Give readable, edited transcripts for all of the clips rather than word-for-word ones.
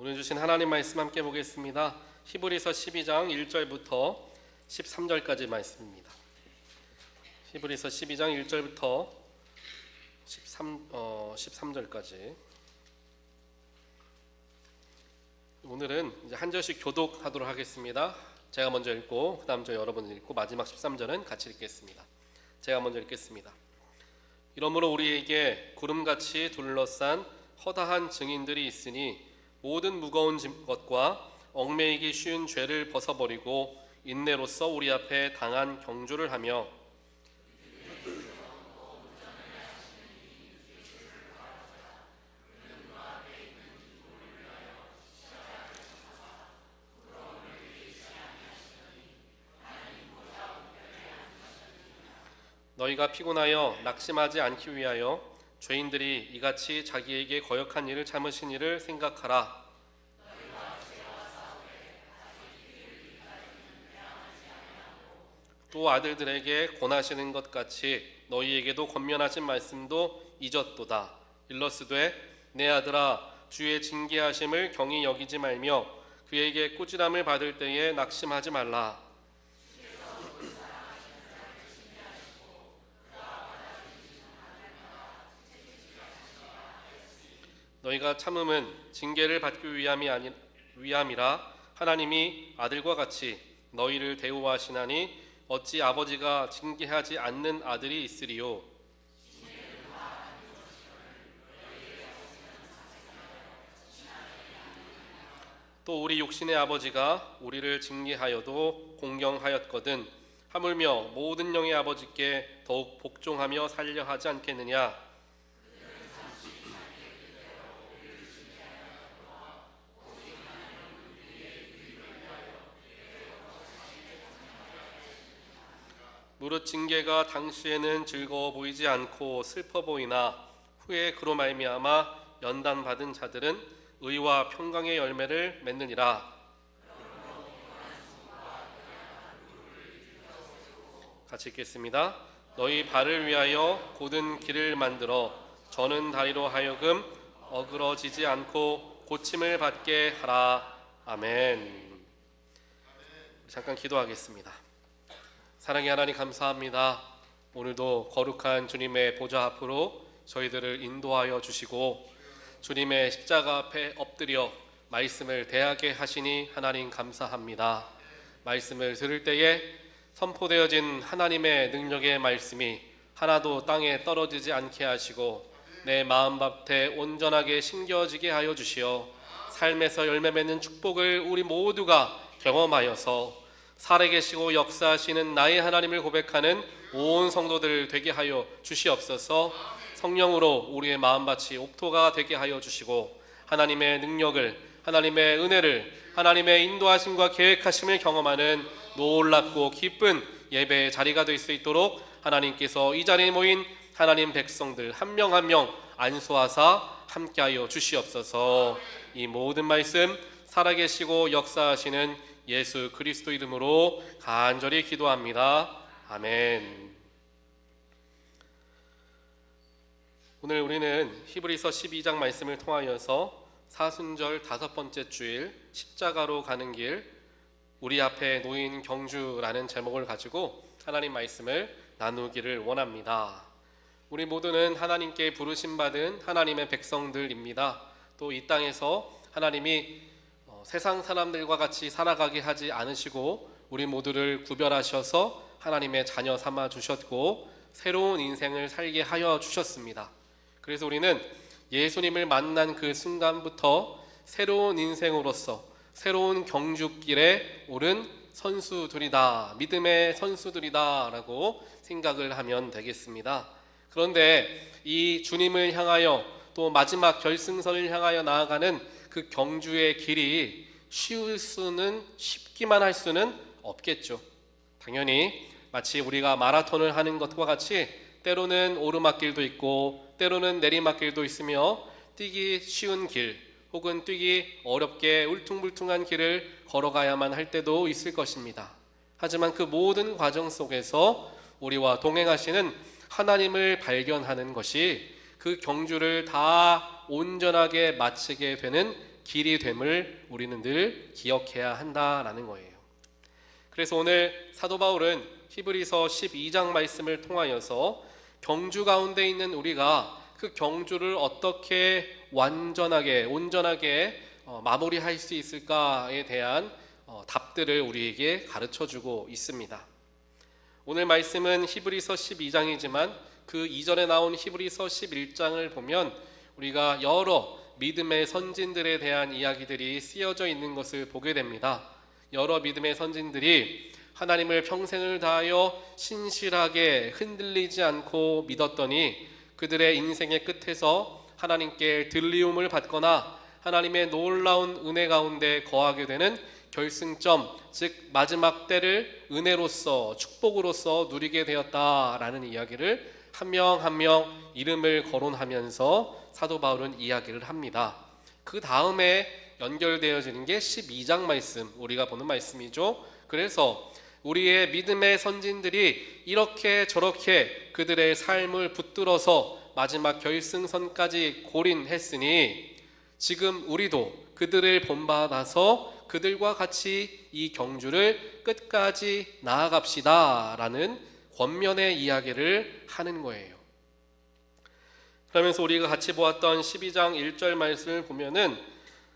오늘 주신 하나님 말씀 함께 보겠습니다. 히브리서 12장 1절부터 13절까지 말씀입니다. 히브리서 12장 1절부터 13절까지. 오늘은 이제 한 절씩 교독하도록 하겠습니다. 제가 먼저 읽고 그 다음 저 여러분이 읽고 마지막 13절은 같이 읽겠습니다. 제가 먼저 읽겠습니다. 이러므로 우리에게 구름같이 둘러싼 허다한 증인들이 있으니 모든 무거운 것과 얽매이기 쉬운 죄를 벗어버리고 인내로써 우리 앞에 당한 경주를 하며 너희가 피곤하여 낙심하지 않기 위하여 죄인들이 이같이 자기에게 거역한 일을 참으신 일을 생각하라. 또 아들들에게 권하시는 것 같이 너희에게도 권면하신 말씀도 잊었도다. 일러스되 내 아들아 주의 징계하심을 경히 여기지 말며 그에게 꾸지람을 받을 때에 낙심하지 말라. 너희가 참음은 징계를 받기 위함이라. 하나님이 아들과 같이 너희를 대우하시나니 어찌 아버지가 징계하지 않는 아들이 있으리요. 또 우리 육신의 아버지가 우리를 징계하여도 공경하였거든 하물며 모든 영의 아버지께 더욱 복종하며 살려 하지 않겠느냐. 무릇 징계가 당시에는 즐거워 보이지 않고 슬퍼 보이나 후에 그로 말미암아 연단받은 자들은 의와 평강의 열매를 맺느니라. 같이 읽겠습니다. 너희 발을 위하여 곧은 길을 만들어 저는 다리로 하여금 어그러지지 않고 고침을 받게 하라. 아멘. 잠깐 기도하겠습니다. 사랑의 하나님 감사합니다. 오늘도 거룩한 주님의 보좌 앞으로 저희들을 인도하여 주시고 주님의 십자가 앞에 엎드려 말씀을 대하게 하시니 하나님 감사합니다. 말씀을 들을 때에 선포되어진 하나님의 능력의 말씀이 하나도 땅에 떨어지지 않게 하시고 내 마음밭에 온전하게 심겨지게 하여 주시어 삶에서 열매 맺는 축복을 우리 모두가 경험하여서 살아계시고 역사하시는 나의 하나님을 고백하는 온 성도들 되게 하여 주시옵소서. 성령으로 우리의 마음밭이 옥토가 되게 하여 주시고 하나님의 능력을, 하나님의 은혜를, 하나님의 인도하심과 계획하심을 경험하는 놀랍고 기쁜 예배의 자리가 될 수 있도록 하나님께서 이 자리에 모인 하나님 백성들 한 명 한 명 안수하사 함께하여 주시옵소서. 이 모든 말씀 살아계시고 역사하시는 예수 그리스도 이름으로 간절히 기도합니다. 아멘. 오늘 우리는 히브리서 12장 말씀을 통하여서 사순절 5번째 주일 십자가로 가는 길 우리 앞에 놓인 경주라는 제목을 가지고 하나님 말씀을 나누기를 원합니다. 우리 모두는 하나님께 부르심 받은 하나님의 백성들입니다. 또 이 땅에서 하나님이 세상 사람들과 같이 살아가게 하지 않으시고 우리 모두를 구별하셔서 하나님의 자녀 삼아 주셨고 새로운 인생을 살게 하여 주셨습니다. 그래서 우리는 예수님을 만난 그 순간부터 새로운 인생으로서 새로운 경주길에 오른 선수들이다, 믿음의 선수들이다 라고 생각을 하면 되겠습니다. 그런데 이 주님을 향하여 또 마지막 결승선을 향하여 나아가는 그 경주의 길이 쉽기만 할 수는 없겠죠. 당연히 마치 우리가 마라톤을 하는 것과 같이 때로는 오르막길도 있고 때로는 내리막길도 있으며 뛰기 쉬운 길 혹은 뛰기 어렵게 울퉁불퉁한 길을 걸어가야만 할 때도 있을 것입니다. 하지만 그 모든 과정 속에서 우리와 동행하시는 하나님을 발견하는 것이 그 경주를 다 온전하게 마치게 되는 길이 됨을 우리는 늘 기억해야 한다라는 거예요. 그래서 오늘 사도 바울은 히브리서 12장 말씀을 통하여서 경주 가운데 있는 우리가 그 경주를 어떻게 완전하게 온전하게 마무리할 수 있을까에 대한 답들을 우리에게 가르쳐주고 있습니다. 오늘 말씀은 히브리서 12장이지만 그 이전에 나온 히브리서 11장을 보면 우리가 여러 믿음의 선진들에 대한 이야기들이 쓰여져 있는 것을 보게 됩니다. 여러 믿음의 선진들이 하나님을 평생을 다하여 신실하게 흔들리지 않고 믿었더니 그들의 인생의 끝에서 하나님께 들리움을 받거나 하나님의 놀라운 은혜 가운데 거하게 되는 결승점, 즉 마지막 때를 은혜로서 축복으로서 누리게 되었다라는 이야기를 한 명 한 명 이름을 거론하면서 사도 바울은 이야기를 합니다. 그 다음에 연결되어지는 게 12장 말씀, 우리가 보는 말씀이죠. 그래서 우리의 믿음의 선진들이 이렇게 저렇게 그들의 삶을 붙들어서 마지막 결승선까지 골인했으니 지금 우리도 그들을 본받아서 그들과 같이 이 경주를 끝까지 나아갑시다 라는 권면의 이야기를 하는 거예요. 그러면서 우리가 같이 보았던 12장 1절 말씀을 보면은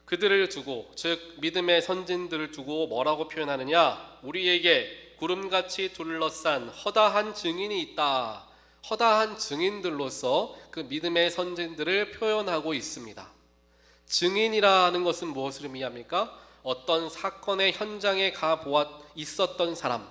그들을 두고, 즉 믿음의 선진들을 두고 뭐라고 표현하느냐? 우리에게 구름같이 둘러싼 허다한 증인이 있다. 허다한 증인들로서 그 믿음의 선진들을 표현하고 있습니다. 증인이라는 것은 무엇을 의미합니까? 어떤 사건의 현장에 가 있었던 사람,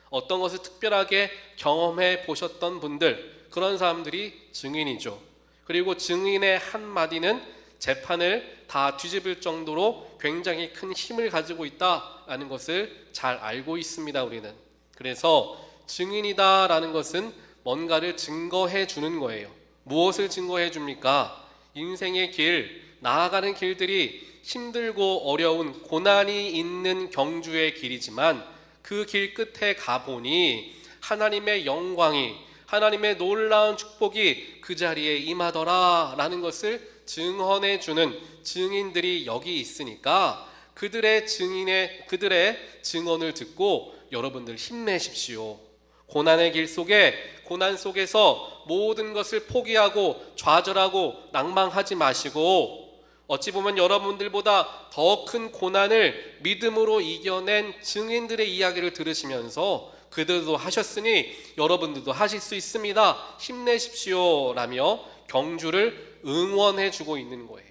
어떤 것을 특별하게 경험해 보셨던 분들, 그런 사람들이 증인이죠. 그리고 증인의 한마디는 재판을 다 뒤집을 정도로 굉장히 큰 힘을 가지고 있다라는 것을 잘 알고 있습니다. 우리는. 그래서 증인이다라는 것은 뭔가를 증거해 주는 거예요. 무엇을 증거해 줍니까? 인생의 길, 나아가는 길들이 힘들고 어려운 고난이 있는 경주의 길이지만 그 길 끝에 가보니 하나님의 영광이, 하나님의 놀라운 축복이 그 자리에 임하더라 라는 것을 증언해 주는 증인들이 여기 있으니까 그들의 증언을 듣고 여러분들 힘내십시오. 고난의 길 속에, 고난 속에서 모든 것을 포기하고 좌절하고 낭망하지 마시고, 어찌 보면 여러분들보다 더 큰 고난을 믿음으로 이겨낸 증인들의 이야기를 들으시면서 그들도 하셨으니 여러분들도 하실 수 있습니다. 힘내십시오 라며 경주를 응원해 주고 있는 거예요.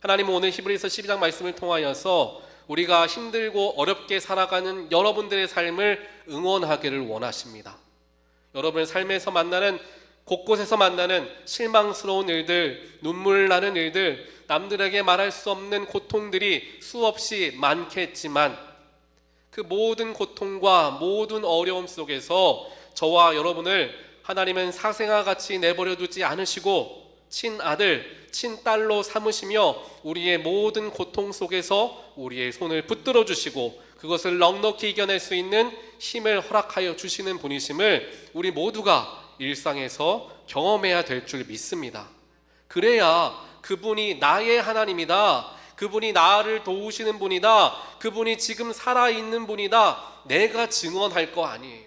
하나님은 오늘 히브리서 12장 말씀을 통하여서 우리가 힘들고 어렵게 살아가는 여러분들의 삶을 응원하기를 원하십니다. 여러분의 삶에서 만나는, 곳곳에서 만나는 실망스러운 일들, 눈물 나는 일들, 남들에게 말할 수 없는 고통들이 수없이 많겠지만 그 모든 고통과 모든 어려움 속에서 저와 여러분을 하나님은 사생아 같이 내버려 두지 않으시고 친아들, 친딸로 삼으시며 우리의 모든 고통 속에서 우리의 손을 붙들어 주시고 그것을 넉넉히 이겨낼 수 있는 힘을 허락하여 주시는 분이심을 우리 모두가 일상에서 경험해야 될 줄 믿습니다. 그래야 그분이 나의 하나님이다, 그분이 나를 도우시는 분이다, 그분이 지금 살아있는 분이다, 내가 증언할 거 아니에요.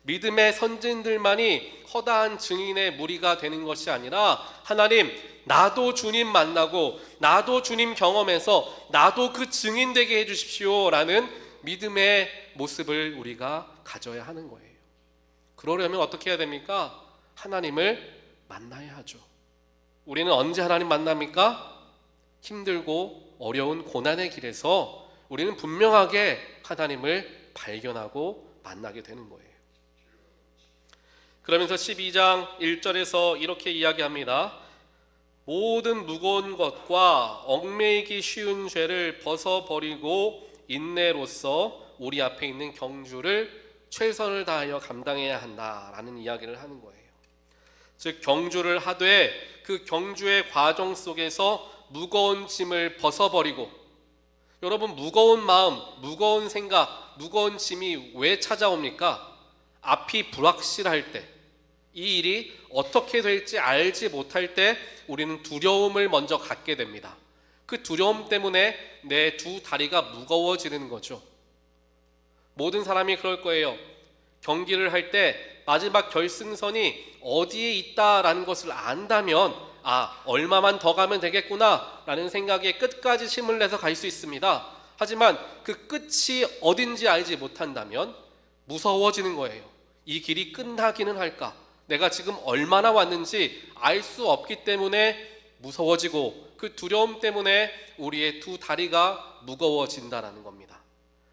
믿음의 선진들만이 허다한 증인의 무리가 되는 것이 아니라 하나님, 나도 주님 만나고 나도 주님 경험해서 나도 그 증인 되게 해주십시오 라는 믿음의 모습을 우리가 가져야 하는 거예요. 그러려면 어떻게 해야 됩니까? 하나님을 만나야 하죠. 우리는 언제 하나님 만납니까? 힘들고 어려운 고난의 길에서 우리는 분명하게 하나님을 발견하고 만나게 되는 거예요. 그러면서 12장 1절에서 이렇게 이야기합니다. 모든 무거운 것과 얽매이기 쉬운 죄를 벗어버리고 인내로서 우리 앞에 있는 경주를 최선을 다하여 감당해야 한다라는 이야기를 하는 거예요. 즉 경주를 하되 그 경주의 과정 속에서 무거운 짐을 벗어버리고, 여러분 무거운 마음, 무거운 생각, 무거운 짐이 왜 찾아옵니까? 앞이 불확실할 때, 이 일이 어떻게 될지 알지 못할 때 우리는 두려움을 먼저 갖게 됩니다. 그 두려움 때문에 내 두 다리가 무거워지는 거죠. 모든 사람이 그럴 거예요. 경기를 할 때 마지막 결승선이 어디에 있다라는 것을 안다면 얼마만 더 가면 되겠구나 라는 생각에 끝까지 힘을 내서 갈 수 있습니다. 하지만 그 끝이 어딘지 알지 못한다면 무서워지는 거예요. 이 길이 끝나기는 할까? 내가 지금 얼마나 왔는지 알 수 없기 때문에 무서워지고, 그 두려움 때문에 우리의 두 다리가 무거워진다라는 겁니다.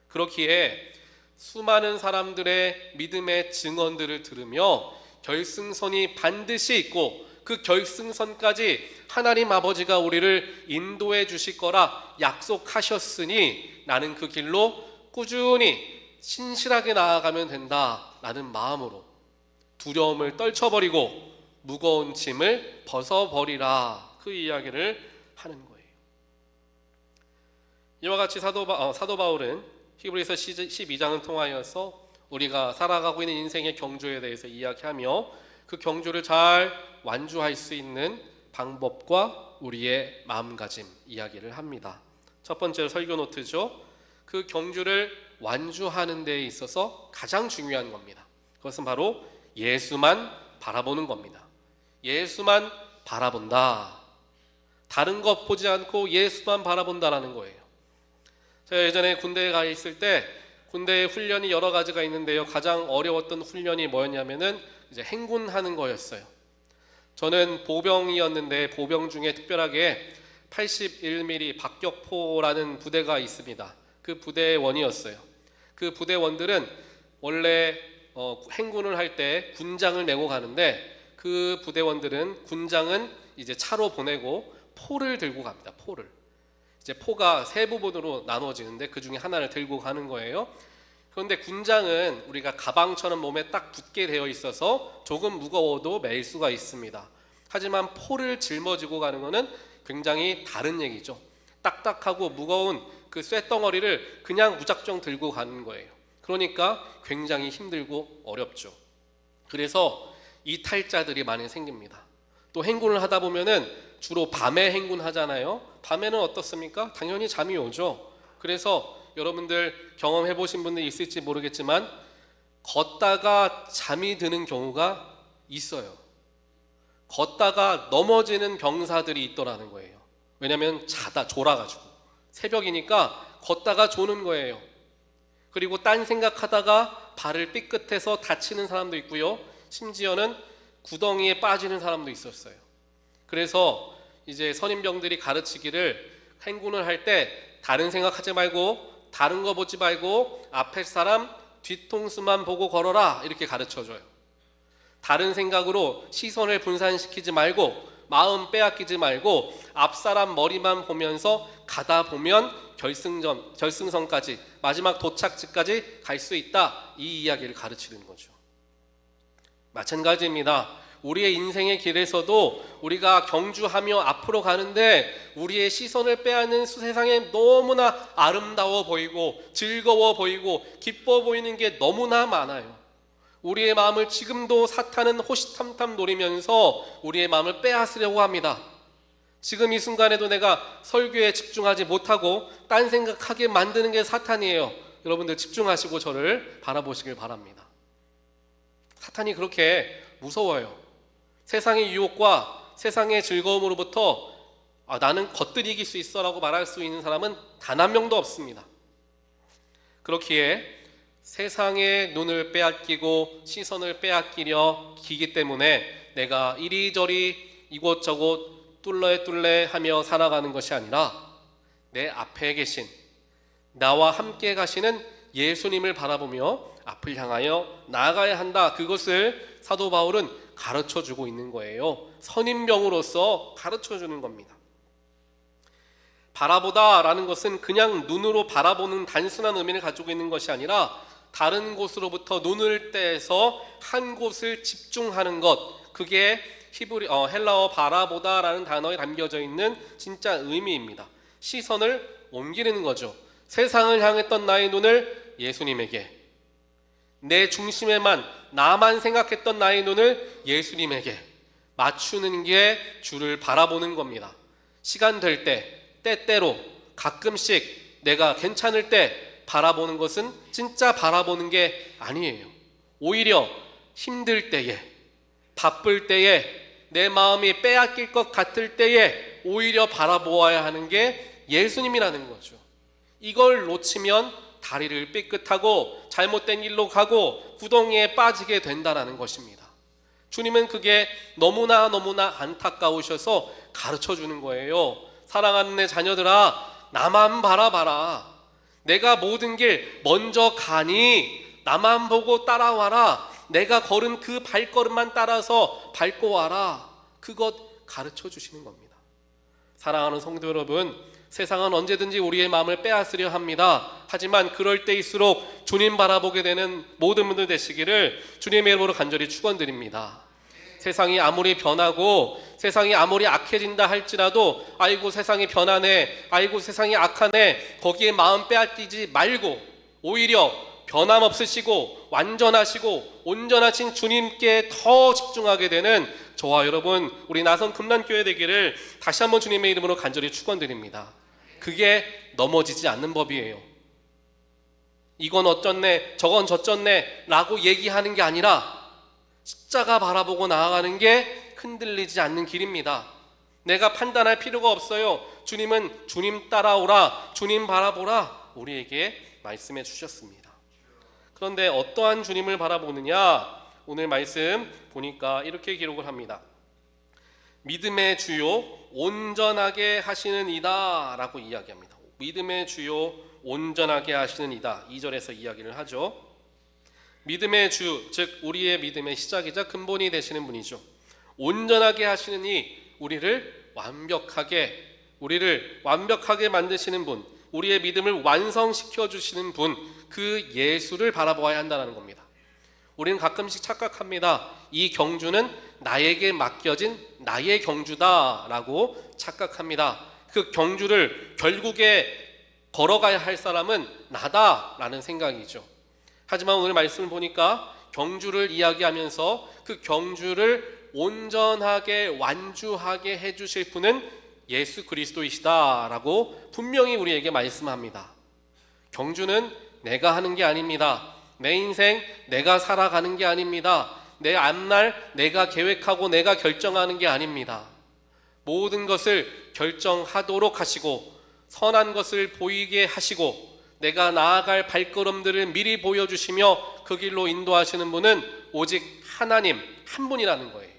그렇기에 수많은 사람들의 믿음의 증언들을 들으며 결승선이 반드시 있고, 그 결승선까지 하나님 아버지가 우리를 인도해 주실 거라 약속하셨으니 나는 그 길로 꾸준히 신실하게 나아가면 된다라는 마음으로 두려움을 떨쳐버리고 무거운 짐을 벗어버리라, 그 이야기를 하는 거예요. 이와 같이 사도 바울은 히브리서 12장을 통하여서 우리가 살아가고 있는 인생의 경주에 대해서 이야기하며 그 경주를 잘 완주할 수 있는 방법과 우리의 마음가짐 이야기를 합니다. 첫 번째로 설교 노트죠. 그 경주를 완주하는 데에 있어서 가장 중요한 겁니다. 그것은 바로 예수만 바라보는 겁니다. 예수만 바라본다. 다른 것 보지 않고 예수만 바라본다라는 거예요. 제가 예전에 군대에 가 있을 때 군대 훈련이 여러 가지가 있는데요. 가장 어려웠던 훈련이 뭐였냐면은 이제 행군하는 거였어요. 저는 보병이었는데 보병 중에 특별하게 81mm 박격포라는 부대가 있습니다. 그 부대원이었어요. 그 부대원들은 원래 행군을 할 때 군장을 메고 가는데, 그 부대원들은 군장은 이제 차로 보내고 포를 들고 갑니다. 포를. 이제 포가 세 부분으로 나눠지는데 그 중에 하나를 들고 가는 거예요. 그런데 군장은 우리가 가방처럼 몸에 딱 붙게 되어 있어서 조금 무거워도 메일 수가 있습니다. 하지만 포를 짊어지고 가는 것은 굉장히 다른 얘기죠. 딱딱하고 무거운 그 쇳덩어리를 그냥 무작정 들고 가는 거예요. 그러니까 굉장히 힘들고 어렵죠. 그래서 이탈자들이 많이 생깁니다. 또 행군을 하다 보면은 주로 밤에 행군하잖아요. 밤에는 어떻습니까? 당연히 잠이 오죠. 그래서 여러분들 경험해 보신 분들 있을지 모르겠지만 걷다가 잠이 드는 경우가 있어요. 걷다가 넘어지는 병사들이 있더라는 거예요. 왜냐하면 졸아가지고 새벽이니까 걷다가 조는 거예요. 그리고 딴 생각하다가 발을 삐끗해서 다치는 사람도 있고요. 심지어는 구덩이에 빠지는 사람도 있었어요. 그래서 이제 선임병들이 가르치기를, 행군을 할 때 다른 생각하지 말고 다른 거 보지 말고 앞에 사람 뒤통수만 보고 걸어라, 이렇게 가르쳐줘요. 다른 생각으로 시선을 분산시키지 말고 마음 빼앗기지 말고 앞사람 머리만 보면서 가다 보면 결승선까지, 마지막 도착지까지 갈 수 있다, 이 이야기를 가르치는 거죠. 마찬가지입니다. 우리의 인생의 길에서도 우리가 경주하며 앞으로 가는데 우리의 시선을 빼앗는 세상에 너무나 아름다워 보이고 즐거워 보이고 기뻐 보이는 게 너무나 많아요. 우리의 마음을 지금도 사탄은 호시탐탐 노리면서 우리의 마음을 빼앗으려고 합니다. 지금 이 순간에도 내가 설교에 집중하지 못하고 딴 생각하게 만드는 게 사탄이에요. 여러분들 집중하시고 저를 바라보시길 바랍니다. 사탄이 그렇게 무서워요. 세상의 유혹과 세상의 즐거움으로부터 나는 겉들이길 수 있어 라고 말할 수 있는 사람은 단 한 명도 없습니다. 그렇기에 세상의 눈을 빼앗기고 시선을 빼앗기려 기기 때문에 내가 이리저리 이곳저곳 뚫레 하며 살아가는 것이 아니라 내 앞에 계신, 나와 함께 가시는 예수님을 바라보며 앞을 향하여 나아가야 한다. 그것을 사도 바울은 가르쳐주고 있는 거예요. 선임병으로서 가르쳐주는 겁니다. 바라보다라는 것은 그냥 눈으로 바라보는 단순한 의미를 가지고 있는 것이 아니라 다른 곳으로부터 눈을 떼서 한 곳을 집중하는 것, 그게 헬라어 바라보다라는 단어에 담겨져 있는 진짜 의미입니다. 시선을 옮기는 거죠. 세상을 향했던 나의 눈을 예수님에게, 내 중심에만 나만 생각했던 나의 눈을 예수님에게 맞추는 게 주를 바라보는 겁니다. 시간 될 때, 때때로 가끔씩 내가 괜찮을 때 바라보는 것은 진짜 바라보는 게 아니에요. 오히려 힘들 때에, 바쁠 때에, 내 마음이 빼앗길 것 같을 때에 오히려 바라보아야 하는 게 예수님이라는 거죠. 이걸 놓치면 다리를 삐끗하고 잘못된 길로 가고 구덩이에 빠지게 된다는 것입니다. 주님은 그게 너무나 안타까우셔서 가르쳐 주는 거예요. 사랑하는 내 자녀들아, 나만 바라봐라. 내가 모든 길 먼저 가니 나만 보고 따라와라. 내가 걸은 그 발걸음만 따라서 밟고 와라. 그것 가르쳐 주시는 겁니다. 사랑하는 성도 여러분, 세상은 언제든지 우리의 마음을 빼앗으려 합니다. 하지만 그럴 때일수록 주님 바라보게 되는 모든 분들 되시기를 주님의 이름으로 간절히 축원드립니다. 세상이 아무리 변하고 세상이 아무리 악해진다 할지라도 아이고 세상이 변하네, 아이고 세상이 악하네, 거기에 마음 빼앗기지 말고 오히려 변함없으시고 완전하시고 온전하신 주님께 더 집중하게 되는 저와 여러분, 우리 나선 금란교회 되기를 다시 한번 주님의 이름으로 간절히 축원드립니다. 그게 넘어지지 않는 법이에요. 이건 어쩌네, 저건 저쩌네 라고 얘기하는 게 아니라 십자가 바라보고 나아가는 게 흔들리지 않는 길입니다. 내가 판단할 필요가 없어요. 주님은 주님 따라오라, 주님 바라보라 우리에게 말씀해 주셨습니다. 그런데 어떠한 주님을 바라보느냐? 오늘 말씀 보니까 이렇게 기록을 합니다. 믿음의 주요 온전하게 하시는 이다 라고 이야기합니다. 믿음의 주요 온전하게 하시는 이다, 2절에서 이야기를 하죠. 믿음의 주, 즉 우리의 믿음의 시작이자 근본이 되시는 분이죠. 온전하게 하시는 이 우리를 완벽하게 만드시는 분, 우리의 믿음을 완성시켜 주시는 분, 그 예수를 바라보아야 한다는 겁니다. 우리는 가끔씩 착각합니다. 이 경주는 나에게 맡겨진 나의 경주다라고 착각합니다. 그 경주를 결국에 걸어가야 할 사람은 나다라는 생각이죠. 하지만 오늘 말씀을 보니까 경주를 이야기하면서 그 경주를 온전하게 완주하게 해주실 분은 예수 그리스도이시다라고 분명히 우리에게 말씀합니다. 경주는 내가 하는 게 아닙니다. 내 인생 내가 살아가는 게 아닙니다. 내 앞날 내가 계획하고 내가 결정하는 게 아닙니다. 모든 것을 결정하도록 하시고 선한 것을 보이게 하시고 내가 나아갈 발걸음들을 미리 보여주시며 그 길로 인도하시는 분은 오직 하나님 한 분이라는 거예요.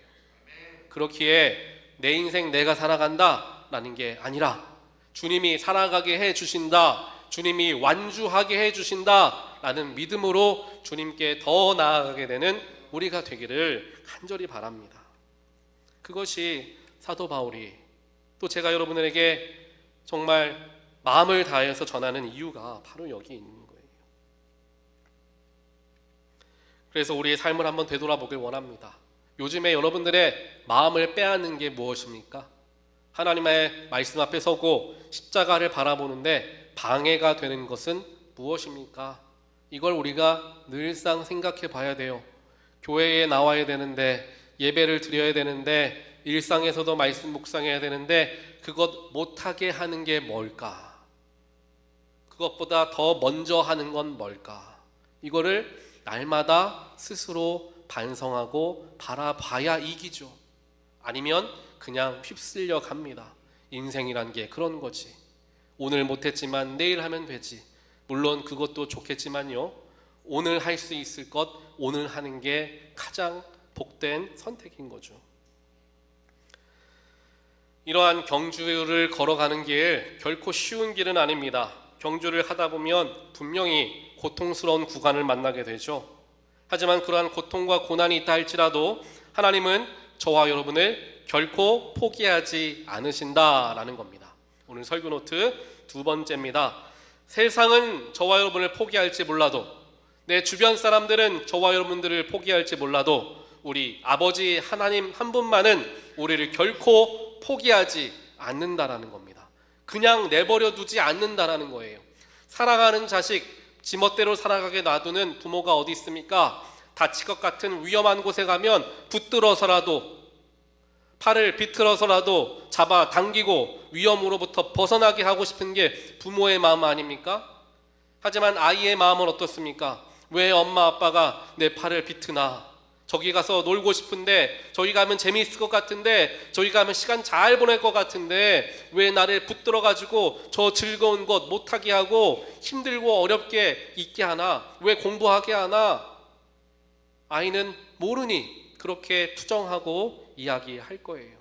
그렇기에 내 인생 내가 살아간다 라는 게 아니라 주님이 살아가게 해주신다, 주님이 완주하게 해주신다 라는 믿음으로 주님께 더 나아가게 되는 우리가 되기를 간절히 바랍니다. 그것이 사도 바울이 또 제가 여러분에게 정말 마음을 다해서 전하는 이유가 바로 여기 있는 거예요. 그래서 우리의 삶을 한번 되돌아보길 원합니다. 요즘에 여러분들의 마음을 빼앗는 게 무엇입니까? 하나님의 말씀 앞에 서고 십자가를 바라보는데 방해가 되는 것은 무엇입니까? 이걸 우리가 늘상 생각해 봐야 돼요. 교회에 나와야 되는데, 예배를 드려야 되는데, 일상에서도 말씀 묵상해야 되는데 그것 못하게 하는 게 뭘까? 그것보다 더 먼저 하는 건 뭘까? 이거를 날마다 스스로 반성하고 바라봐야 이기죠. 아니면 그냥 휩쓸려 갑니다. 인생이란 게 그런 거지. 오늘 못했지만 내일 하면 되지. 물론 그것도 좋겠지만요, 오늘 할 수 있을 것 오늘 하는 게 가장 복된 선택인 거죠. 이러한 경주를 걸어가는 길 결코 쉬운 길은 아닙니다. 경주를 하다 보면 분명히 고통스러운 구간을 만나게 되죠. 하지만 그러한 고통과 고난이 있다 할지라도 하나님은 저와 여러분을 결코 포기하지 않으신다라는 겁니다. 오늘 설교 노트 두 번째입니다. 세상은 저와 여러분을 포기할지 몰라도, 내 주변 사람들은 저와 여러분들을 포기할지 몰라도 우리 아버지 하나님 한 분만은 우리를 결코 포기하지 않는다라는 겁니다. 그냥 내버려 두지 않는다라는 거예요. 사랑하는 자식 지멋대로 살아가게 놔두는 부모가 어디 있습니까? 다칠 것 같은 위험한 곳에 가면 붙들어서라도 팔을 비틀어서라도 잡아 당기고 위험으로부터 벗어나게 하고 싶은 게 부모의 마음 아닙니까? 하지만 아이의 마음은 어떻습니까? 왜 엄마 아빠가 내 팔을 비트나? 저기 가서 놀고 싶은데, 저기 가면 재미있을 것 같은데, 저기 가면 시간 잘 보낼 것 같은데 왜 나를 붙들어 가지고 저 즐거운 것 못하게 하고 힘들고 어렵게 있게 하나? 왜 공부하게 하나? 아이는 모르니 그렇게 투정하고 이야기할 거예요.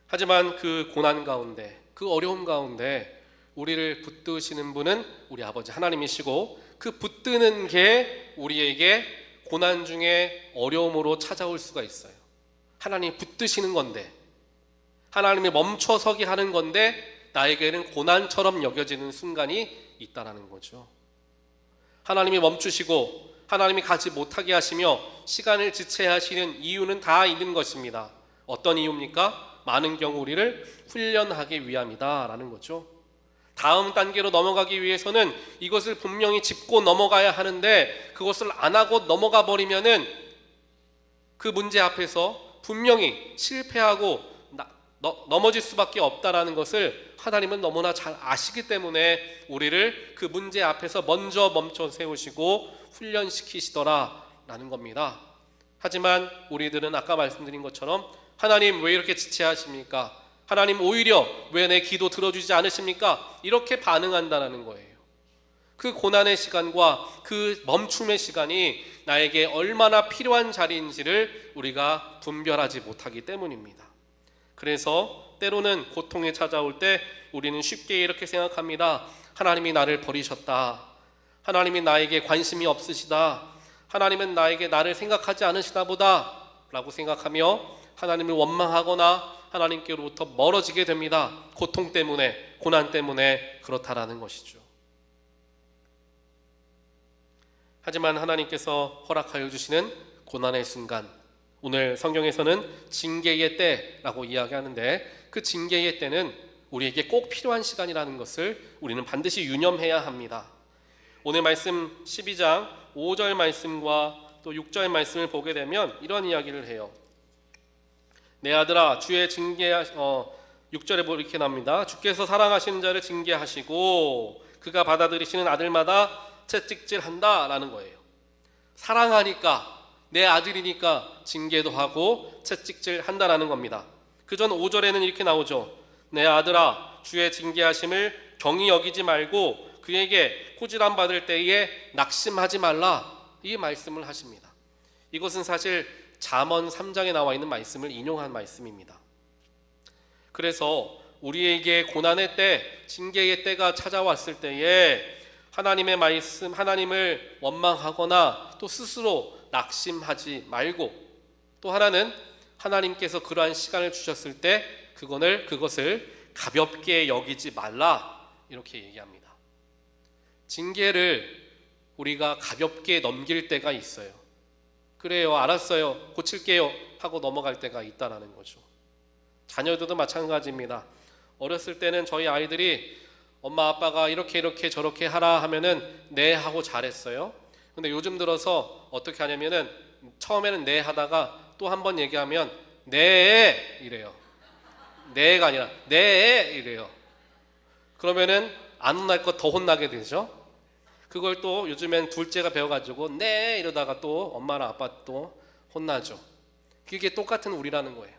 하지만 그 고난 가운데, 그 어려움 가운데 우리를 붙드시는 분은 우리 아버지 하나님이시고, 그 붙드는 게 우리에게 고난 중에 어려움으로 찾아올 수가 있어요. 하나님이 붙드시는 건데, 하나님이 멈춰서게 하는 건데 나에게는 고난처럼 여겨지는 순간이 있다라는 거죠. 하나님이 멈추시고 하나님이 가지 못하게 하시며 시간을 지체하시는 이유는 다 있는 것입니다. 어떤 이유입니까? 많은 경우 우리를 훈련하기 위함이다 라는 거죠. 다음 단계로 넘어가기 위해서는 이것을 분명히 짚고 넘어가야 하는데, 그것을 안 하고 넘어가 버리면은 그 문제 앞에서 분명히 실패하고 넘어질 수밖에 없다라는 것을 하나님은 너무나 잘 아시기 때문에 우리를 그 문제 앞에서 먼저 멈춰 세우시고 훈련시키시더라라는 겁니다. 하지만 우리들은 아까 말씀드린 것처럼 하나님 왜 이렇게 지체하십니까? 하나님 오히려 왜 내 기도 들어주지 않으십니까? 이렇게 반응한다는 거예요. 그 고난의 시간과 그 멈춤의 시간이 나에게 얼마나 필요한 자리인지를 우리가 분별하지 못하기 때문입니다. 그래서 때로는 고통이 찾아올 때 우리는 쉽게 이렇게 생각합니다. 하나님이 나를 버리셨다. 하나님이 나에게 관심이 없으시다. 하나님은 나를 생각하지 않으시나 보다 라고 생각하며 하나님을 원망하거나 하나님께로부터 멀어지게 됩니다. 고통 때문에, 고난 때문에 그렇다라는 것이죠. 하지만 하나님께서 허락하여 주시는 고난의 순간, 오늘 성경에서는 징계의 때라고 이야기하는데, 그 징계의 때는 우리에게 꼭 필요한 시간이라는 것을 우리는 반드시 유념해야 합니다. 오늘 말씀 12장 5절 말씀과 또 6절 말씀을 보게 되면 이런 이야기를 해요. 내 아들아 주의 6절에 이렇게 나옵니다. 주께서 사랑하시는 자를 징계하시고 그가 받아들이시는 아들마다 채찍질한다 라는 거예요. 사랑하니까, 내 아들이니까 징계도 하고 채찍질한다라는 겁니다. 그 전 5절에는 이렇게 나오죠. 내 아들아 주의 징계하심을 경히 여기지 말고 그에게 꾸지람 받을 때에 낙심하지 말라, 이 말씀을 하십니다. 이것은 사실 잠언 3장에 나와 있는 말씀을 인용한 말씀입니다. 그래서 우리에게 고난의 때, 징계의 때가 찾아왔을 때에 하나님의 말씀, 하나님을 원망하거나 또 스스로 낙심하지 말고, 또 하나는 하나님께서 그러한 시간을 주셨을 때 그것을 가볍게 여기지 말라, 이렇게 얘기합니다. 징계를 우리가 가볍게 넘길 때가 있어요. 그래요, 알았어요, 고칠게요 하고 넘어갈 때가 있다라는 거죠. 자녀들도 마찬가지입니다. 어렸을 때는 저희 아이들이 엄마 아빠가 이렇게 저렇게 하라 하면은 네 하고 잘했어요. 근데 요즘 들어서 어떻게 하냐면은 처음에는 네 하다가 또 한 번 얘기하면 네 이래요. 네가 아니라 네 이래요. 그러면은 안 혼날 거 더 혼나게 되죠. 그걸 또 요즘엔 둘째가 배워가지고 네 이러다가 또 엄마나 아빠 또 혼나죠. 그게 똑같은 우리라는 거예요.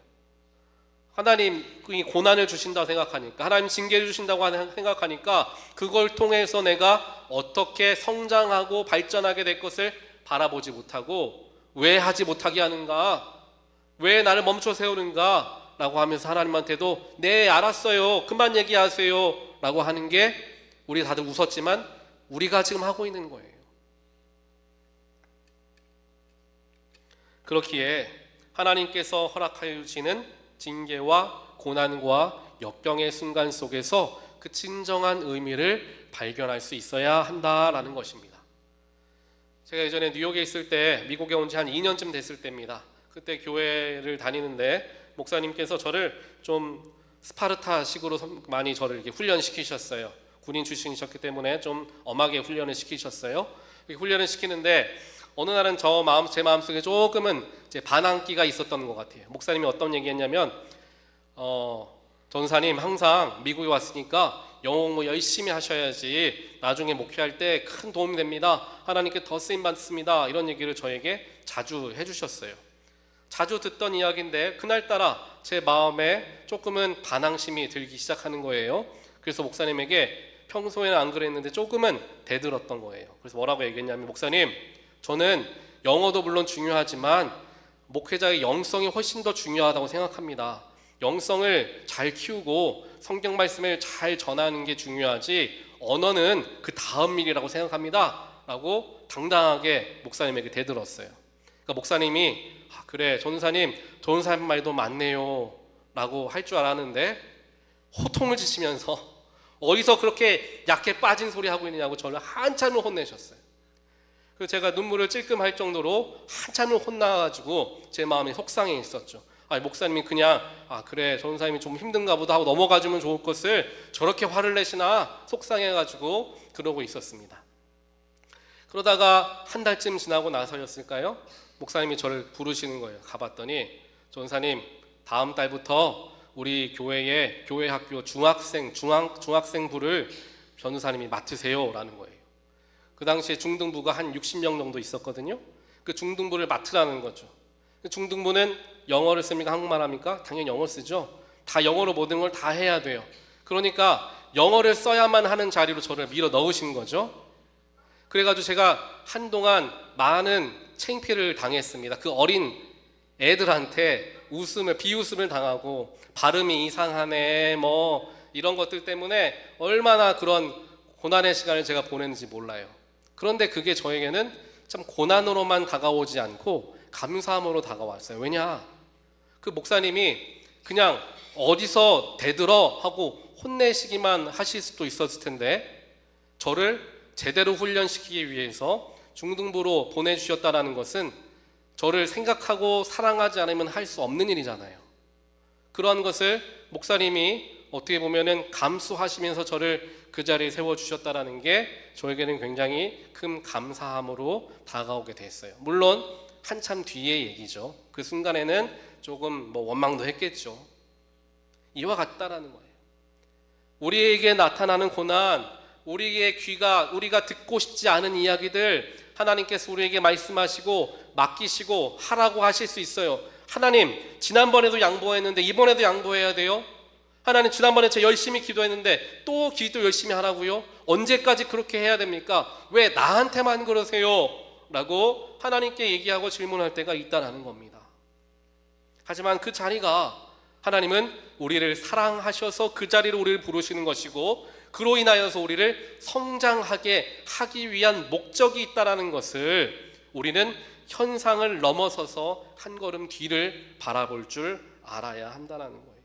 하나님이 고난을 주신다고 생각하니까, 하나님 징계를 주신다고 생각하니까 그걸 통해서 내가 어떻게 성장하고 발전하게 될 것을 바라보지 못하고, 왜 하지 못하게 하는가, 왜 나를 멈춰 세우는가 라고 하면서 하나님한테도 네 알았어요, 그만 얘기하세요 라고 하는 게 우리 다들 웃었지만 우리가 지금 하고 있는 거예요. 그렇기에 하나님께서 허락하여 주시는 징계와 고난과 역경의 순간 속에서 그 진정한 의미를 발견할 수 있어야 한다라는 것입니다. 제가 예전에 뉴욕에 있을 때, 미국에 온 지 한 2년쯤 됐을 때입니다. 그때 교회를 다니는데 목사님께서 저를 좀 스파르타식으로 많이 저를 이렇게 훈련시키셨어요. 군인 출신이셨기 때문에 좀 엄하게 훈련을 시키셨어요. 훈련을 시키는데 어느 날은 제 마음속에 조금은 이제 반항기가 있었던 것 같아요. 목사님이 어떤 얘기했냐면 전사님 항상 미국에 왔으니까 영어 공부 열심히 하셔야지 나중에 목회할 때 큰 도움이 됩니다. 하나님께 더 쓰임 받습니다. 이런 얘기를 저에게 자주 해주셨어요. 자주 듣던 이야기인데 그날따라 제 마음에 조금은 반항심이 들기 시작하는 거예요. 그래서 목사님에게 평소에는 안 그랬는데 조금은 대들었던 거예요. 그래서 뭐라고 얘기했냐면, 목사님, 저는 영어도 물론 중요하지만 목회자의 영성이 훨씬 더 중요하다고 생각합니다. 영성을 잘 키우고 성경 말씀을 잘 전하는 게 중요하지 언어는 그 다음 일이라고 생각합니다 라고 당당하게 목사님에게 대들었어요. 그러니까 목사님이 그래 전사님 좋은 사람 말도 많네요 라고 할 줄 알았는데 호통을 치시면서 어디서 그렇게 약해 빠진 소리 하고 있느냐고 저를 한참을 혼내셨어요. 그래서 제가 눈물을 찔끔할 정도로 한참을 혼나가지고 제 마음이 속상해 있었죠. 목사님이 그냥 그래 전사님이 좀 힘든가 보다 하고 넘어가주면 좋을 것을 저렇게 화를 내시나 속상해가지고 그러고 있었습니다. 그러다가 한 달쯤 지나고 나서였을까요? 목사님이 저를 부르시는 거예요. 가봤더니 전사님 다음 달부터 우리 교회 학교 중학생부를 변호사님이 맡으세요 라는 거예요. 그 당시에 중등부가 한 60명 정도 있었거든요. 그 중등부를 맡으라는 거죠. 중등부는 영어를 씁니까? 한국말 합니까? 당연히 영어 쓰죠. 다 영어로 모든 걸 다 해야 돼요. 그러니까 영어를 써야만 하는 자리로 저를 밀어 넣으신 거죠. 그래가지고 제가 한동안 많은 창피를 당했습니다. 그 어린 애들한테 비웃음을 당하고 발음이 이상하네 뭐 이런 것들 때문에 얼마나 그런 고난의 시간을 제가 보냈는지 몰라요. 그런데 그게 저에게는 참 고난으로만 다가오지 않고 감사함으로 다가왔어요. 왜냐? 그 목사님이 그냥 어디서 대들어 하고 혼내시기만 하실 수도 있었을 텐데 저를 제대로 훈련시키기 위해서 중등부로 보내주셨다는 것은 저를 생각하고 사랑하지 않으면 할 수 없는 일이잖아요. 그러한 것을 목사님이 어떻게 보면은 감수하시면서 저를 그 자리에 세워주셨다는 게 저에게는 굉장히 큰 감사함으로 다가오게 됐어요. 물론 한참 뒤의 얘기죠. 그 순간에는 조금 원망도 했겠죠. 이와 같다라는 거예요. 우리에게 나타나는 고난, 우리가 듣고 싶지 않은 이야기들 하나님께서 우리에게 말씀하시고 맡기시고 하라고 하실 수 있어요. 하나님 지난번에도 양보했는데 이번에도 양보해야 돼요? 하나님 지난번에 제가 열심히 기도했는데 또 기도 열심히 하라고요? 언제까지 그렇게 해야 됩니까? 왜 나한테만 그러세요? 라고 하나님께 얘기하고 질문할 때가 있다는 겁니다. 하지만 그 자리가 하나님은 우리를 사랑하셔서 그 자리로 우리를 부르시는 것이고 그로 인하여서 우리를 성장하게 하기 위한 목적이 있다는 것을 우리는 현상을 넘어서서 한 걸음 뒤를 바라볼 줄 알아야 한다는 거예요.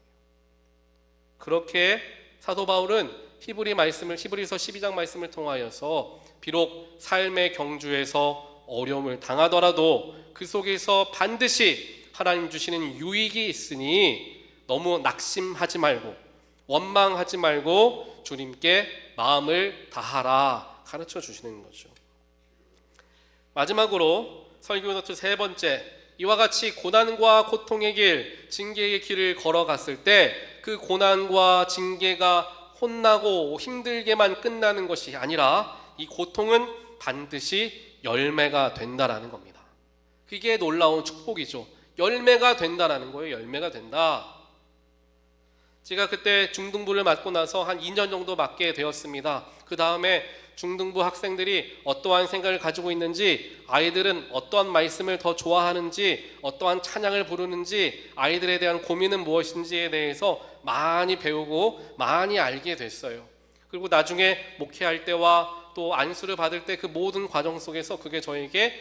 그렇게 사도 바울은 히브리서 12장 말씀을 통하여서 비록 삶의 경주에서 어려움을 당하더라도 그 속에서 반드시 하나님 주시는 유익이 있으니 너무 낙심하지 말고 원망하지 말고 주님께 마음을 다하라 가르쳐 주시는 거죠. 마지막으로 설교 노트 세 번째, 이와 같이 고난과 고통의 길, 징계의 길을 걸어갔을 때 그 고난과 징계가 혼나고 힘들게만 끝나는 것이 아니라 이 고통은 반드시 열매가 된다라는 겁니다. 그게 놀라운 축복이죠. 열매가 된다라는 거예요. 열매가 된다. 제가 그때 중등부를 맡고 나서 한 2년 정도 맡게 되었습니다. 그 다음에 중등부 학생들이 어떠한 생각을 가지고 있는지, 아이들은 어떠한 말씀을 더 좋아하는지, 어떠한 찬양을 부르는지, 아이들에 대한 고민은 무엇인지에 대해서 많이 배우고 많이 알게 됐어요. 그리고 나중에 목회할 때와 또 안수를 받을 때 그 모든 과정 속에서 그게 저에게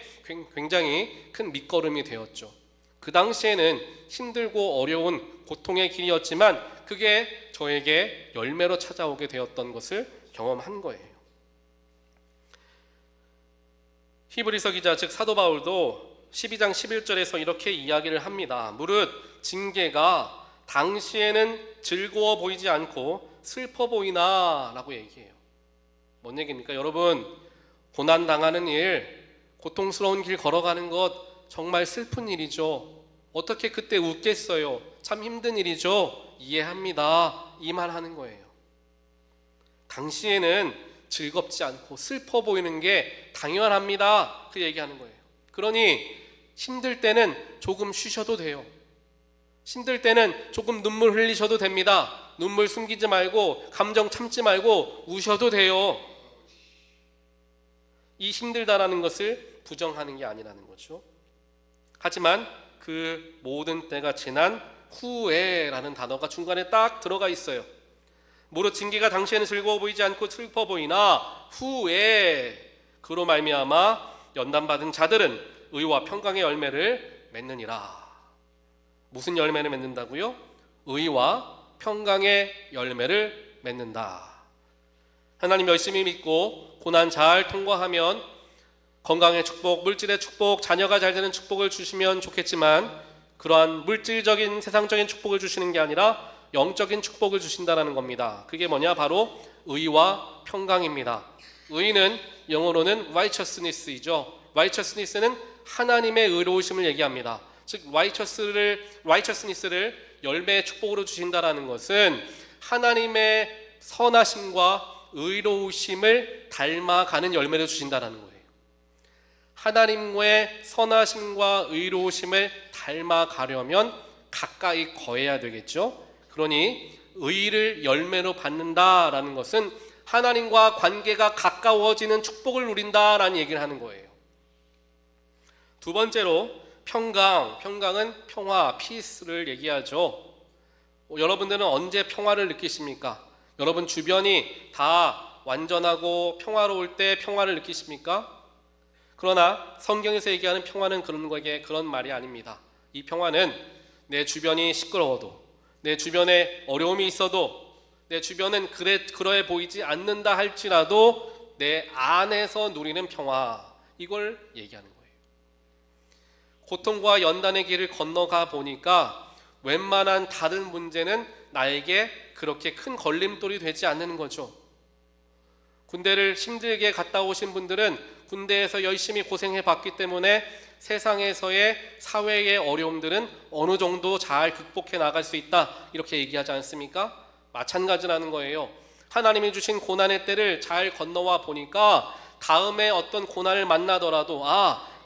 굉장히 큰 밑거름이 되었죠. 그 당시에는 힘들고 어려운 고통의 길이었지만 그게 저에게 열매로 찾아오게 되었던 것을 경험한 거예요. 히브리서 기자 즉 사도 바울도 12장 11절에서 이렇게 이야기를 합니다. 무릇 징계가 당시에는 즐거워 보이지 않고 슬퍼 보이나 라고 얘기해요. 뭔 얘기입니까? 여러분, 고난당하는 일, 고통스러운 길 걸어가는 것 정말 슬픈 일이죠. 어떻게 그때 웃겠어요. 참 힘든 일이죠. 이해합니다. 이 말 하는 거예요. 당시에는 즐겁지 않고 슬퍼 보이는 게 당연합니다. 그 얘기하는 거예요. 그러니 힘들 때는 조금 쉬셔도 돼요. 힘들 때는 조금 눈물 흘리셔도 됩니다. 눈물 숨기지 말고 감정 참지 말고 우셔도 돼요. 이 힘들다라는 것을 부정하는 게 아니라는 거죠. 하지만 그 모든 때가 지난 후에라는 단어가 중간에 딱 들어가 있어요. 무릇 징계가 당시에는 즐거워 보이지 않고 슬퍼 보이나 후에 그로 말미암아 연단받은 자들은 의와 평강의 열매를 맺느니라. 무슨 열매를 맺는다고요? 의와 평강의 열매를 맺는다. 하나님 열심히 믿고 고난 잘 통과하면 건강의 축복, 물질의 축복, 자녀가 잘 되는 축복을 주시면 좋겠지만 그러한 물질적인 세상적인 축복을 주시는 게 아니라 영적인 축복을 주신다는 겁니다. 그게 뭐냐? 바로 의와 평강입니다. 의는 영어로는 righteousness이죠. righteousness는 하나님의 의로우심을 얘기합니다. 즉 righteousness를 열매의 축복으로 주신다는 것은 하나님의 선하심과 의로우심을 닮아가는 열매를 주신다는 거예요. 하나님의 선하심과 의로우심을 닮아가려면 가까이 거해야 되겠죠. 그러니 의를 열매로 받는다라는 것은 하나님과 관계가 가까워지는 축복을 누린다라는 얘기를 하는 거예요. 두 번째로 평강은 평화, 피스를 얘기하죠. 여러분들은 언제 평화를 느끼십니까? 여러분 주변이 다 완전하고 평화로울 때 평화를 느끼십니까? 그러나 성경에서 얘기하는 평화는 그런 말이 아닙니다. 이 평화는 내 주변이 시끄러워도, 내 주변에 어려움이 있어도, 내 주변은 그러해 보이지 않는다 할지라도 내 안에서 누리는 평화, 이걸 얘기하는 거예요. 고통과 연단의 길을 건너가 보니까 웬만한 다른 문제는 나에게 그렇게 큰 걸림돌이 되지 않는 거죠. 군대를 힘들게 갔다 오신 분들은 군대에서 열심히 고생해 봤기 때문에 세상에서의 사회의 어려움들은 어느 정도 잘 극복해 나갈 수 있다, 이렇게 얘기하지 않습니까? 마찬가지라는 거예요. 하나님이 주신 고난의 때를 잘 건너와 보니까 다음에 어떤 고난을 만나더라도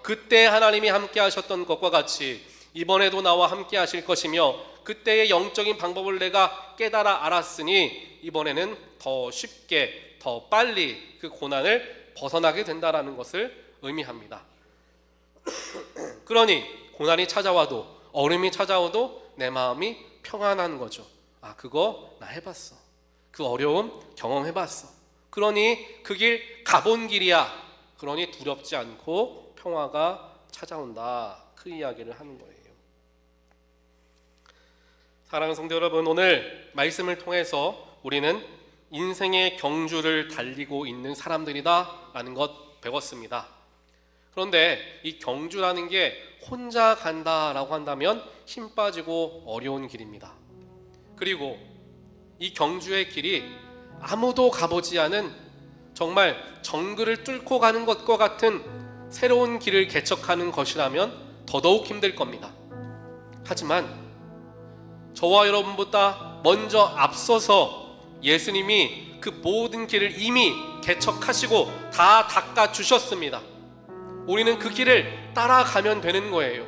그때 하나님이 함께 하셨던 것과 같이 이번에도 나와 함께 하실 것이며 그때의 영적인 방법을 내가 깨달아 알았으니 이번에는 더 쉽게 더 빨리 그 고난을 벗어나게 된다라는 것을 의미합니다. 그러니 고난이 찾아와도, 어려움이 찾아와도 내 마음이 평안한 거죠. 그거 나 해봤어. 그 어려움 경험해봤어. 그러니 그 길 가본 길이야. 그러니 두렵지 않고 평화가 찾아온다. 그 이야기를 하는 거예요. 사랑하는 성도 여러분, 오늘 말씀을 통해서 우리는 인생의 경주를 달리고 있는 사람들이다 라는 것 배웠습니다. 그런데 이 경주라는 게 혼자 간다라고 한다면 힘 빠지고 어려운 길입니다. 그리고 이 경주의 길이 아무도 가보지 않은 정말 정글을 뚫고 가는 것과 같은 새로운 길을 개척하는 것이라면 더더욱 힘들 겁니다. 하지만 저와 여러분보다 먼저 앞서서 예수님이 그 모든 길을 이미 개척하시고 다 닦아주셨습니다. 우리는 그 길을 따라가면 되는 거예요.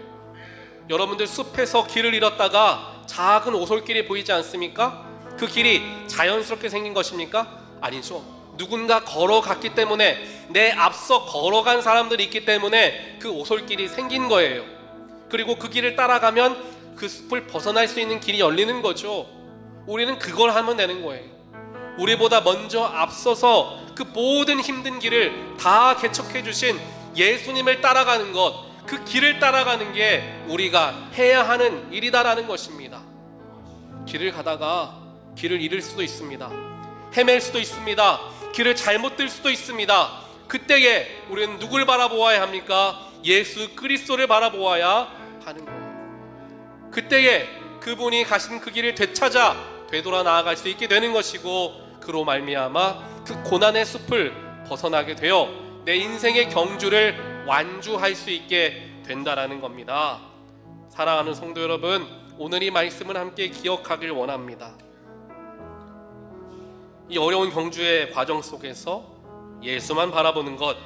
여러분들 숲에서 길을 잃었다가 작은 오솔길이 보이지 않습니까? 그 길이 자연스럽게 생긴 것입니까? 아니죠. 누군가 걸어갔기 때문에, 내 앞서 걸어간 사람들이 있기 때문에 그 오솔길이 생긴 거예요. 그리고 그 길을 따라가면 그 숲을 벗어날 수 있는 길이 열리는 거죠. 우리는 그걸 하면 되는 거예요. 우리보다 먼저 앞서서 그 모든 힘든 길을 다 개척해 주신 예수님을 따라가는 것, 그 길을 따라가는 게 우리가 해야 하는 일이다라는 것입니다. 길을 가다가 길을 잃을 수도 있습니다. 헤맬 수도 있습니다. 길을 잘못 들 수도 있습니다. 그때에 우리는 누굴 바라보아야 합니까? 예수 그리스도를 바라보아야 하는 거예요. 그때에 그분이 가신 그 길을 되찾아 되돌아 나아갈 수 있게 되는 것이고, 그로 말미암아 그 고난의 숲을 벗어나게 되어 내 인생의 경주를 완주할 수 있게 된다라는 겁니다. 사랑하는 성도 여러분, 오늘 이 말씀을 함께 기억하길 원합니다. 이 어려운 경주의 과정 속에서 예수만 바라보는 것,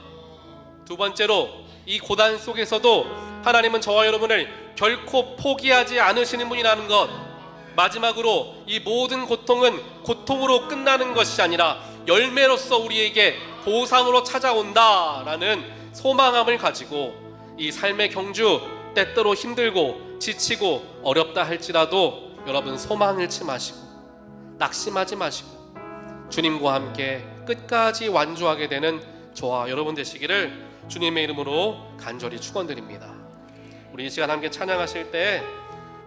두 번째로 이 고난 속에서도 하나님은 저와 여러분을 결코 포기하지 않으시는 분이라는 것, 마지막으로 이 모든 고통은 고통으로 끝나는 것이 아니라 열매로서 우리에게 보상으로 찾아온다라는 소망함을 가지고 이 삶의 경주, 때때로 힘들고 지치고 어렵다 할지라도 여러분 소망을 잃지 마시고 낙심하지 마시고 주님과 함께 끝까지 완주하게 되는 저와 여러분 되시기를 주님의 이름으로 간절히 축원드립니다. 우리 이 시간 함께 찬양하실 때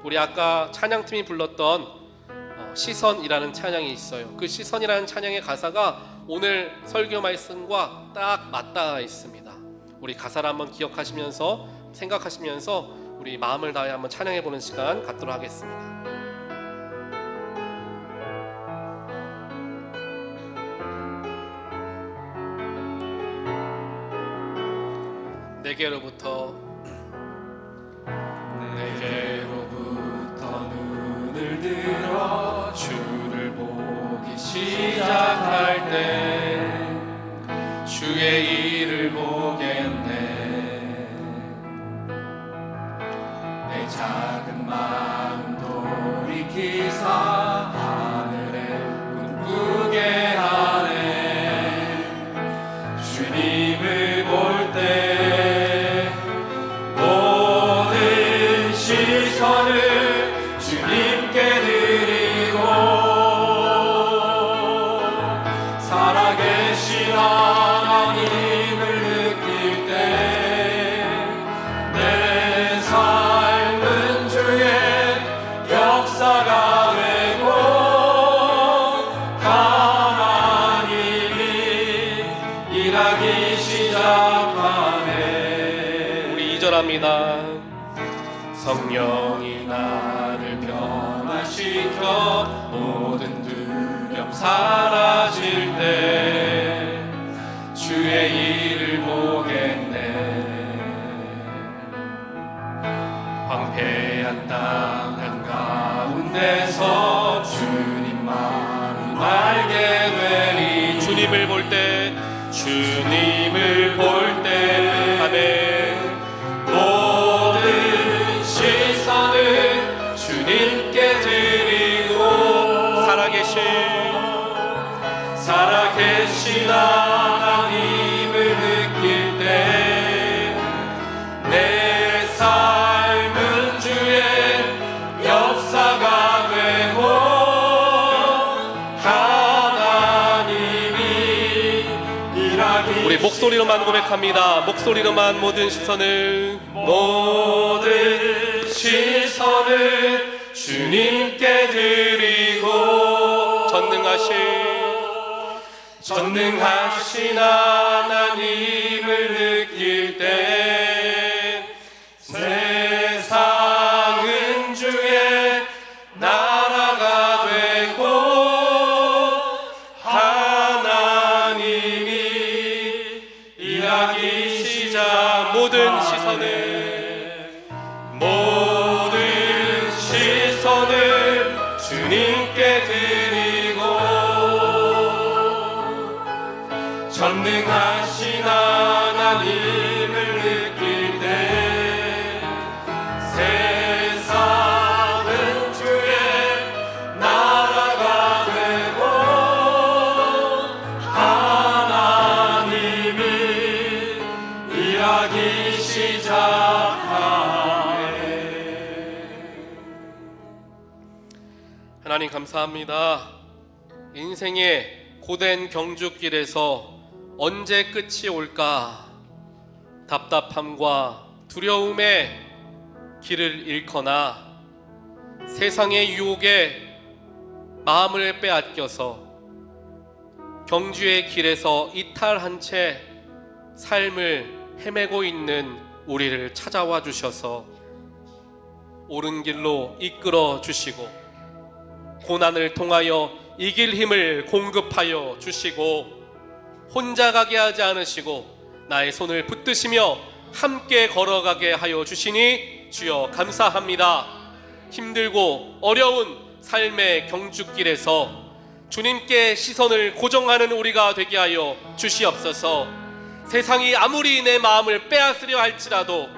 우리 아까 찬양팀이 불렀던 시선이라는 찬양이 있어요. 그 시선이라는 찬양의 가사가 오늘 설교 말씀과 딱 맞닿아 있습니다. 우리 가사를 한번 기억하시면서 생각하시면서 우리 마음을 다해 한번 찬양해 보는 시간 갖도록 하겠습니다. 내게로부터 눈을 들어 주를 보기 시작할 때 주의 일을 보겠네. 내 작은 마음 돌이키사 하늘에 꿈꾸게 하네. 주님을 볼 때 모든 시선을 주님께 드리고 살아계신 하나님을 느낄 때 내 삶은 주의 역사가 되고 하나님이 일하기 시작하네. 우리 2절합니다. 성령이 나를 변화시켜 모든 두려움 사라질 때 주의 일을 보겠네. 황폐한 땅 한가운데서 주님만 알게 되리. 주님을 볼 때 주님을 볼 때 아멘. 모든 시선을 주님께 드리고 살아계신 하나님을 느낄 때 내 삶은 주의 역사가 되고 하나님이 일하기. 우리 목소리로만 고백합니다. 목소리로만 모든 시선을 주님께 드리고 전능하신 하나님을 느낄 때 세상은 주의 나라가 되고 하나님이 일하기 시작. 모든 시선을 주님께 드리고 전능하신 하나님을 느낄 때 세상은 주의 나라가 되고 하나님이 일하기 시작하네. 하나님 감사합니다. 인생의 고된 경주길에서 언제 끝이 올까 답답함과 두려움에 길을 잃거나 세상의 유혹에 마음을 빼앗겨서 경주의 길에서 이탈한 채 삶을 헤매고 있는 우리를 찾아와 주셔서 옳은 길로 이끌어 주시고 고난을 통하여 이길 힘을 공급하여 주시고 혼자 가게 하지 않으시고 나의 손을 붙드시며 함께 걸어가게 하여 주시니 주여 감사합니다. 힘들고 어려운 삶의 경주길에서 주님께 시선을 고정하는 우리가 되게 하여 주시옵소서. 세상이 아무리 내 마음을 빼앗으려 할지라도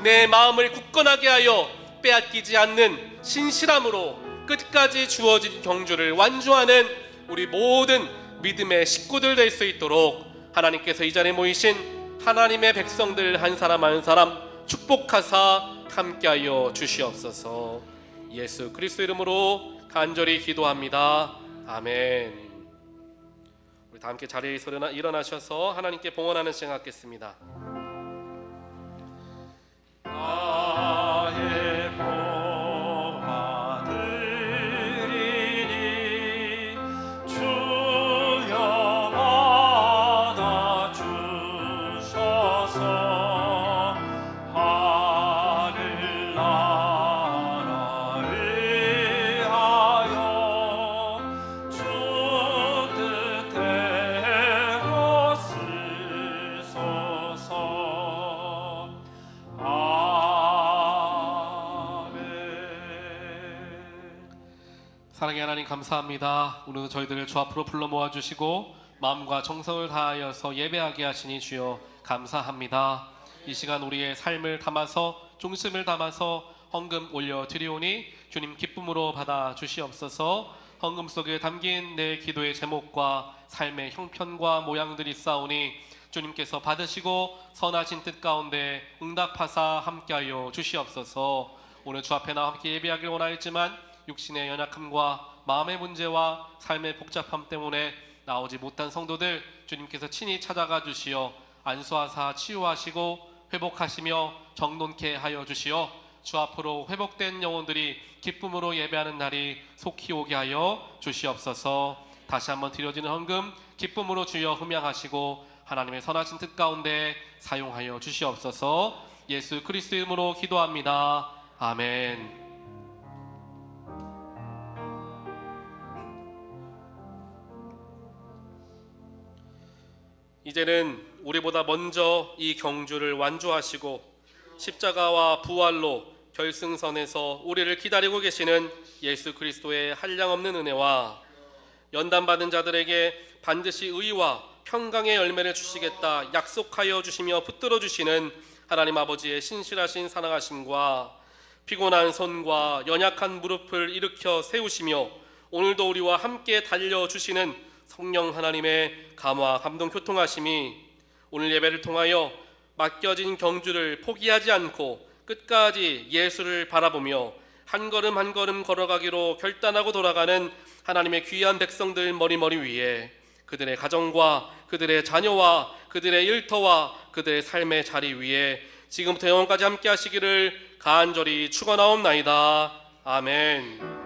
내 마음을 굳건하게 하여 빼앗기지 않는 신실함으로 끝까지 주어진 경주를 완주하는 우리 모든 믿음의 식구들 될 수 있도록 하나님께서 이 자리에 모이신 하나님의 백성들 한 사람 한 사람 축복하사 함께하여 주시옵소서. 예수 그리스도 이름으로 간절히 기도합니다. 아멘. 우리 다 함께 자리에서 일어나셔서 하나님께 봉헌하는 시간 갖겠습니다. 나의 봉헌드리니 주여 받아주셔서 하늘나라를 위하여 주 뜻대로 쓰소서. 사랑의 하나님 감사합니다. 오늘도 저희들을 주 앞으로 불러 모아주시고 마음과 정성을 다하여서 예배하게 하시니 주여 감사합니다. 이 시간 우리의 삶을 담아서 중심을 담아서 헌금 올려드리오니 주님 기쁨으로 받아 주시옵소서. 헌금 속에 담긴 내 기도의 제목과 삶의 형편과 모양들이 있사오니 주님께서 받으시고 선하신 뜻 가운데 응답하사 함께하여 주시옵소서. 오늘 주 앞에 나와 함께 예배하길 원하였지만 육신의 연약함과 마음의 문제와 삶의 복잡함 때문에 나오지 못한 성도들 주님께서 친히 찾아가 주시어 안수하사 치유하시고 회복하시며 정돈케 하여 주시어 주 앞으로 회복된 영혼들이 기쁨으로 예배하는 날이 속히 오게 하여 주시옵소서. 다시 한번 드려지는 헌금 기쁨으로 주여 흠양하시고 하나님의 선하신 뜻 가운데 사용하여 주시옵소서. 예수 그리스도 이름으로 기도합니다. 아멘. 이제는 우리보다 먼저 이 경주를 완주하시고 십자가와 부활로 결승선에서 우리를 기다리고 계시는 예수 그리스도의 한량없는 은혜와 연단받은 자들에게 반드시 의와 평강의 열매를 주시겠다 약속하여 주시며 붙들어 주시는 하나님 아버지의 신실하신 사랑하심과 피곤한 손과 연약한 무릎을 일으켜 세우시며 오늘도 우리와 함께 달려주시는 성령 하나님의 감화 감동 교통하심이 오늘 예배를 통하여 맡겨진 경주를 포기하지 않고 끝까지 예수를 바라보며 한 걸음 한 걸음 걸어가기로 결단하고 돌아가는 하나님의 귀한 백성들 머리 위에 그들의 가정과 그들의 자녀와 그들의 일터와 그들의 삶의 자리 위에 지금부터 영원까지 함께 하시기를 간절히 축원하옵나이다. 아멘.